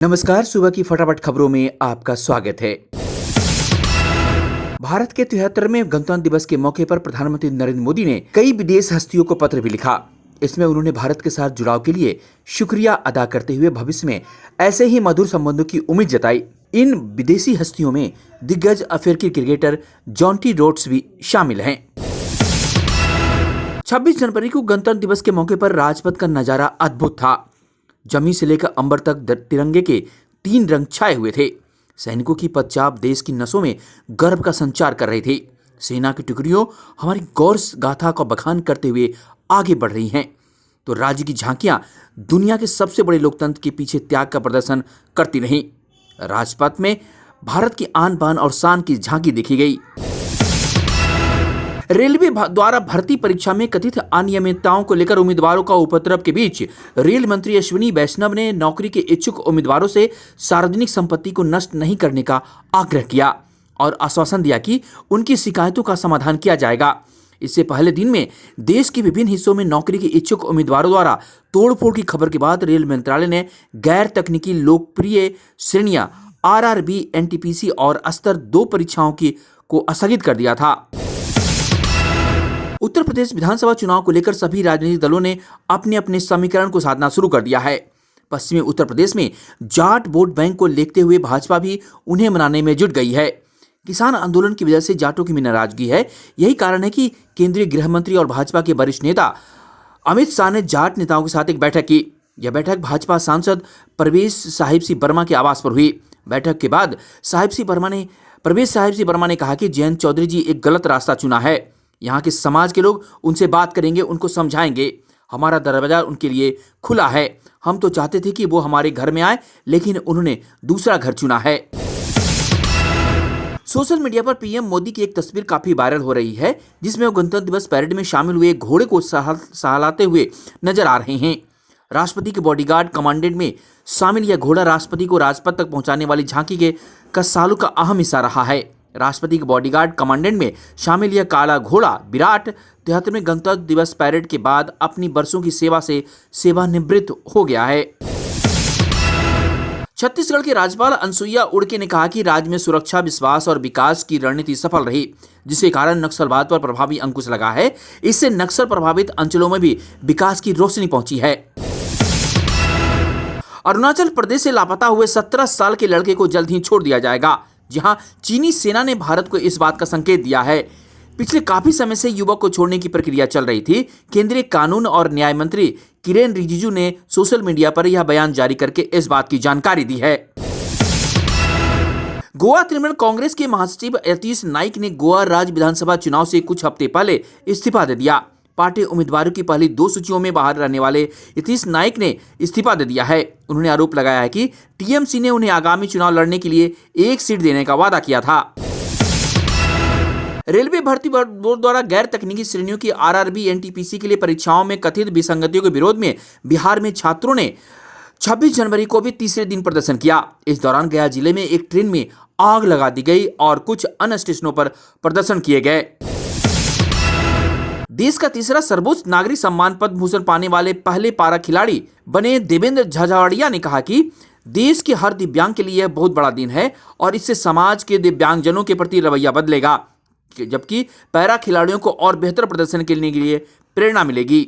नमस्कार, सुबह की फटाफट खबरों में आपका स्वागत है। भारत के 73वें गणतंत्र दिवस के मौके पर प्रधानमंत्री नरेंद्र मोदी ने कई विदेश हस्तियों को पत्र भी लिखा। इसमें उन्होंने भारत के साथ जुड़ाव के लिए शुक्रिया अदा करते हुए भविष्य में ऐसे ही मधुर संबंधों की उम्मीद जताई। इन विदेशी हस्तियों में दिग्गज अफ्रीकी क्रिकेटर जॉन्टी रोड्स भी शामिल हैं। 26 जनवरी को गणतंत्र दिवस के मौके पर राजपथ का नजारा अद्भुत था। जमीन से लेकर अंबर तक तिरंगे के 3 रंग छाए हुए थे। सैनिकों की पदचाप देश की नसों में गर्व का संचार कर रही थी। सेना की टुकड़ियों हमारी गौरव गाथा का बखान करते हुए आगे बढ़ रही हैं, तो राज्य की झांकियां दुनिया के सबसे बड़े लोकतंत्र के पीछे त्याग का प्रदर्शन करती रहीं। राजपथ में भारत की आन बान और शान की झांकी देखी गई। रेलवे द्वारा भर्ती परीक्षा में कथित अनियमितताओं को लेकर उम्मीदवारों का उपद्रव के बीच रेल मंत्री अश्विनी वैष्णव ने नौकरी के इच्छुक उम्मीदवारों से सार्वजनिक संपत्ति को नष्ट नहीं करने का आग्रह किया और आश्वासन दिया कि उनकी शिकायतों का समाधान किया जाएगा। इससे पहले दिन में देश के विभिन्न हिस्सों में नौकरी के इच्छुक उम्मीदवारों द्वारा तोड़फोड़ की खबर के बाद रेल मंत्रालय ने गैर तकनीकी लोकप्रिय श्रेणियां RRB, NTPC और स्तर 2 परीक्षाओं को स्थगित कर दिया था। उत्तर प्रदेश विधानसभा चुनाव को लेकर सभी राजनीतिक दलों ने अपने अपने समीकरण को साधना शुरू कर दिया है। पश्चिमी उत्तर प्रदेश में जाट वोट बैंक को लेते हुए भाजपा भी उन्हें मनाने में जुट गई है। किसान आंदोलन की वजह से जाटों की भी नाराजगी है। यही कारण है कि केंद्रीय गृह मंत्री और भाजपा के वरिष्ठ नेता अमित शाह ने जाट नेताओं के साथ एक बैठक की। यह बैठक भाजपा सांसद परवेश साहिब सिंह वर्मा के आवास पर हुई। बैठक के बाद परवेश साहिब सिंह वर्मा ने कहा कि जयंत चौधरी जी एक गलत रास्ता चुना है। यहाँ के समाज के लोग उनसे बात करेंगे, उनको समझाएंगे। हमारा दरवाजा उनके लिए खुला है। हम तो चाहते थे कि वो हमारे घर में आए, लेकिन उन्होंने दूसरा घर चुना है। सोशल मीडिया पर पीएम मोदी की एक तस्वीर काफी वायरल हो रही है, जिसमें वो गणतंत्र दिवस परेड में शामिल हुए घोड़े को सहलाते हुए नजर आ रहे हैं। राष्ट्रपति के बॉडीगार्ड कमांडेंट में शामिल यह घोड़ा राष्ट्रपति को राजपथ तक पहुंचाने वाली झांकी के कसालू का अहम हिस्सा रहा है। राष्ट्रपति के बॉडीगार्ड कमांडेंट में शामिल यह काला घोड़ा विराट 73वें गणतंत्र दिवस परेड के बाद अपनी बरसों की सेवा से सेवानिवृत्त हो गया है। छत्तीसगढ़ के राज्यपाल अनुसुईया उइके ने कहा कि राज्य में सुरक्षा, विश्वास और विकास की रणनीति सफल रही, जिसके कारण नक्सलवाद पर प्रभावी अंकुश लगा है। इससे नक्सल प्रभावित अंचलों में भी विकास की रोशनी पहुंची है। अरुणाचल प्रदेश से लापता हुए 17 साल के लड़के को जल्द ही छोड़ दिया जाएगा, जहां चीनी सेना ने भारत को इस बात का संकेत दिया है। पिछले काफी समय से युवक को छोड़ने की प्रक्रिया चल रही थी। केंद्रीय कानून और न्याय मंत्री किरेन रिजिजू ने सोशल मीडिया पर यह बयान जारी करके इस बात की जानकारी दी है। गोवा तृणमूल कांग्रेस के महासचिव यतीश नाइक ने गोवा राज्य विधानसभा चुनाव से कुछ हफ्ते पहले इस्तीफा दे दिया। पार्टी उम्मीदवारों की पहली 2 सूचियों में बाहर रहने वाले यतीश नाइक ने इस्तीफा दे दिया है। उन्होंने आरोप लगाया है कि टीएमसी ने उन्हें आगामी चुनाव लड़ने के लिए 1 सीट देने का वादा किया था। रेलवे भर्ती बोर्ड द्वारा गैर तकनीकी श्रेणियों की RRB, NTPC के लिए परीक्षाओं में कथित विसंगतियों के विरोध में बिहार में छात्रों ने 26 जनवरी को भी तीसरे दिन प्रदर्शन किया। इस दौरान गया जिले में एक ट्रेन में आग लगा दी गई और कुछ अन्य स्टेशनों पर प्रदर्शन किए गए। देश का तीसरा सर्वोच्च नागरिक सम्मान पद्म भूषण पाने वाले पहले पारा खिलाड़ी बने देवेंद्र झाझड़िया ने कहा कि देश के हर दिव्यांग के लिए यह बहुत बड़ा दिन है और इससे समाज के दिव्यांगजनों के प्रति रवैया बदलेगा, जबकि पैरा खिलाड़ियों को और बेहतर प्रदर्शन करने के लिए प्रेरणा मिलेगी।